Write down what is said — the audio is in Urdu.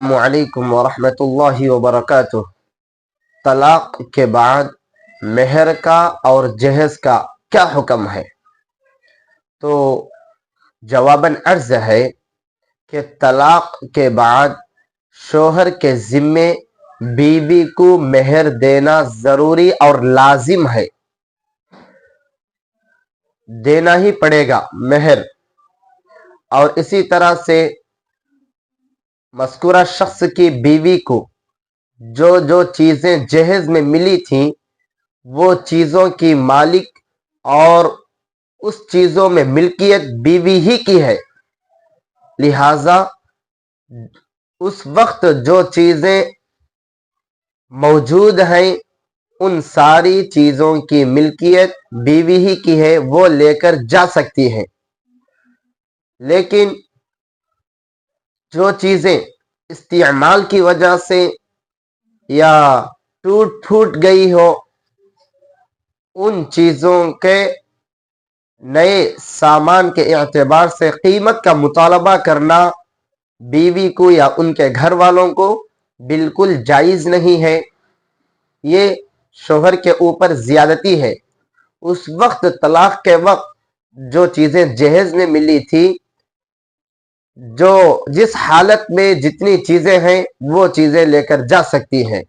السلام علیکم ورحمۃ اللہ وبرکاتہ۔ طلاق کے بعد مہر کا اور جہیز کا کیا حکم ہے؟ تو جواباً عرض ہے کہ طلاق کے بعد شوہر کے ذمے بیوی کو مہر دینا ضروری اور لازم ہے، دینا ہی پڑے گا مہر۔ اور اسی طرح سے مذکورہ شخص کی بیوی کو جو جو چیزیں جہیز میں ملی تھیں وہ چیزوں کی مالک اور اس چیزوں میں ملکیت بیوی ہی کی ہے، لہذا اس وقت جو چیزیں موجود ہیں ان ساری چیزوں کی ملکیت بیوی ہی کی ہے، وہ لے کر جا سکتی ہے۔ لیکن جو چیزیں استعمال کی وجہ سے یا ٹوٹ پھوٹ گئی ہو، ان چیزوں کے نئے سامان کے اعتبار سے قیمت کا مطالبہ کرنا بیوی کو یا ان کے گھر والوں کو بالکل جائز نہیں ہے، یہ شوہر کے اوپر زیادتی ہے۔ اس وقت طلاق کے وقت جو چیزیں جہیز میں ملی تھی، جو جس حالت میں جتنی چیزیں ہیں وہ چیزیں لے کر جا سکتی ہیں۔